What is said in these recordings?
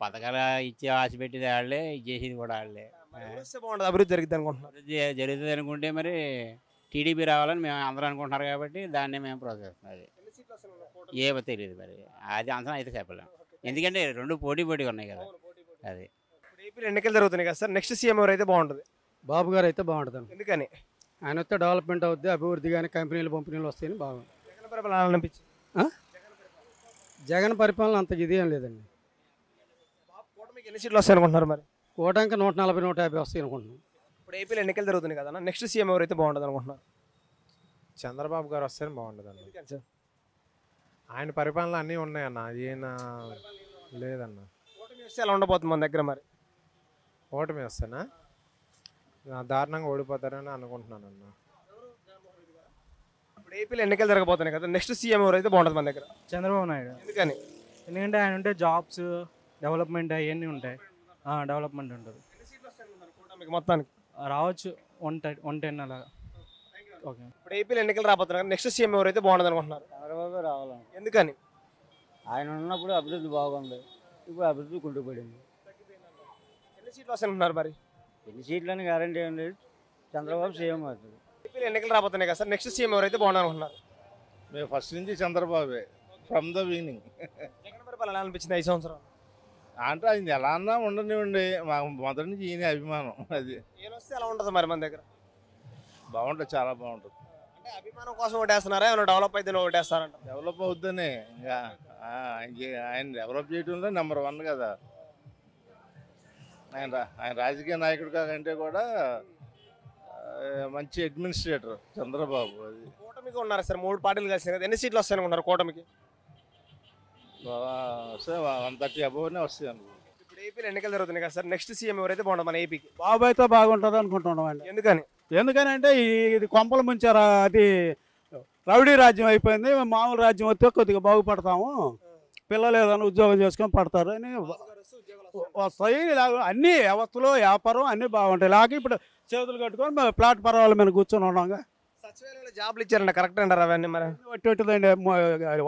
పథకాలు ఇచ్చి ఆశ పెట్టేది వాళ్ళే, ఇచ్చేసేది కూడా వాళ్ళే. వస్తే బాగుంటుంది, అభివృద్ధి జరిగిద్ది అనుకుంటున్నారు. అభివృద్ధి జరుగుతుంది అనుకుంటే మరి టీడీపీ రావాలని మేము అందరూ అనుకుంటున్నారు కాబట్టి దాన్నే మేము ప్రోత్సహిస్తున్నాం. అది ఏమో తెలియదు మరి, అది అంచనా అయితే చెప్పలేం. ఎందుకంటే రెండు పోటీ పోటీగా ఉన్నాయి కదా. అది ఇప్పుడు ఏపీలో ఎన్నికలు జరుగుతున్నాయి కదా సార్, నెక్స్ట్ సీఎం ఎవరైతే బాగుంటుంది? బాబు గారు అయితే బాగుంటుంది. ఎందుకని? ఆయన వస్తే డెవలప్మెంట్ అవుద్ది, అభివృద్ధి కానీ కంపెనీలు పంపిణీలు వస్తాయని బాగుంది. జగన్ పరిపాలన అనిపించింది. జగన్ పరిపాలన అంత ఇదేం లేదండి. కూటమికి ఎన్ని సీట్లు వస్తాయి అనుకుంటున్నారు మరి? కోటానికి 140, 150 వస్తాయి అనుకుంటున్నాం. ఇప్పుడు ఏపీలో ఎన్నికలు జరుగుతున్నాయి కదా, నెక్స్ట్ సీఎం ఎవరైతే బాగుంటుంది అనుకుంటున్నారు? చంద్రబాబు గారు వస్తేనే బాగుంటుందండి. ఎందుకని సార్? ఆయన పరిపాలన అన్నీ ఉన్నాయన్న, ఈయన లేదన్న. కూటమి వస్తే ఎలా ఉండబోతుంది మన దగ్గర మరి? ఓటమి వస్తేనా దారుణంగా ఓడిపోతారని అనుకుంటున్నానన్న. ఇప్పుడు ఏపీలో ఎన్నికలు జరగబోతున్నాయి కదా, నెక్స్ట్ సీఎం ఎవరైతే బాగుంటుంది మన దగ్గర? చంద్రబాబు నాయుడు. ఎందుకని? ఎందుకంటే ఆయన ఉంటే జాబ్స్ డెవలప్మెంట్ అవన్నీ ఉంటాయి, డెవలప్మెంట్ ఉంటుంది. ఎన్ని సీట్లు వస్తాయి అనుకుంటున్నారు కూటమికి మొత్తానికి? రావచ్చు 110 అలాగా. ఓకే. ఇప్పుడు ఏపీలో ఎన్నికలు రాబోతున్నాయి కదా, నెక్స్ట్ సీఎం ఎవరైతే బాగుంటుంది అనుకుంటున్నారు? చంద్రబాబు రావాలని. ఎందుకని? ఆయన ఉన్నప్పుడు అభివృద్ధి బాగుంది, ఇప్పుడు అభివృద్ధి కుంటుపడింది. ఎన్ని సీట్లు వస్తాయి అనుకుంటున్నారు మరి? ఎన్ని సీట్లని గ్యారంటీ ఏం లేదు, చంద్రబాబు సీఎం అవుతుంది. ఏపీలో ఎన్నికలు రాబోతున్నాయి కదా సార్, నెక్స్ట్ సీఎం ఎవరైతే బాగుంటుంది అనుకుంటున్నారు? మేము ఫస్ట్ నుంచి చంద్రబాబే, ఫ్రమ్ ద బిగినింగ్. జగన్ పరిపాలన ఎలా అనిపించింది 5 సంవత్సరాలు? అంటే ఆయన ఎలా అన్నా ఉండనివ్వండి, మాకు మొదటి నుంచి ఈయన అభిమానం. అది ఏం వస్తే ఎలా ఉంటుంది మరి మన దగ్గర? బాగుంటుంది, చాలా బాగుంటుంది. అంటే అభిమానం కోసం ఓటేస్తున్నారా, ఏమైనా డెవలప్ అయితే ఓటేస్తారంట? డెవలప్ అవుద్దనే ఇంకా ఆయన డెవలప్ చేయడంలో నెంబర్ 1 కదా. ఆయన రాజకీయ నాయకుడు కాకంటే కూడా మంచి అడ్మినిస్ట్రేటర్ చంద్రబాబు. అది కూటమికి ఉన్నారు సార్, 3 పార్టీలు కలిసి కదా, ఎన్ని సీట్లు వస్తాయి అనుకుంటారు కూటమికి? వస్తే 130 అబోవ్నే వస్తాయి అనుకో. ఇప్పుడు ఏపీలో ఎన్నికలు జరుగుతున్నాయి కదా సార్, నెక్స్ట్ సీఎం ఎవరైతే బాగుంటుంది మన ఏపీకి? బాబు అయితే బాగుంటుంది అనుకుంటున్నాం అండి. ఎందుకని? ఎందుకనంటే ఇది కొంపలు ముంచారా, అది రౌడీ రాజ్యం అయిపోయింది. మామూలు రాజ్యం వస్తే కొద్దిగా బాగుపడతాము, పిల్లలు ఏదైనా ఉద్యోగం చేసుకొని పడతారు అని వస్తాయి. అన్ని వ్యవస్థలు వ్యాపారం అన్నీ బాగుంటాయి. లేక ఇప్పుడు చేతులు కట్టుకొని ప్లాట్ఫారాల మీద కూర్చొని ఉన్నాగా. సచివాలయంలో జాబ్లు ఇచ్చారంట, కరెక్ట్ అంటారు అవన్నీ మరి? ఒట్టిదండి,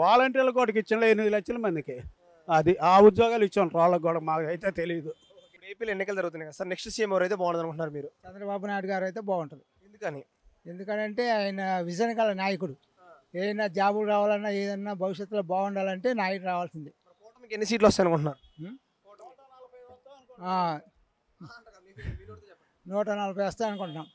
వాలంటీర్లు కూడా ఇచ్చిన 8 లక్షల మందికి అది ఆ ఉద్యోగాలు ఇచ్చాను వాళ్ళకి కూడా, మాకు అయితే తెలియదు. ఇప్పుడు ఏపీలో ఎన్నికలు జరుగుతున్నాయి కదా సార్, నెక్స్ట్ సీఎం ఎవరైతే బాగుంటుంది అనుకుంటున్నారు మీరు? చంద్రబాబు నాయుడు గారు అయితే బాగుంటుంది. ఎందుకని? ఎందుకంటే ఆయన విజన్ గల నాయకుడు. ఏదైనా జాబులు రావాలన్నా, ఏదన్నా భవిష్యత్తులో బాగుండాలంటే నాయుడు రావాల్సింది. కూటమికి ఎన్ని సీట్లు వస్తాయి అనుకుంటున్నారు? 140 వస్తాయి అనుకుంటున్నాం.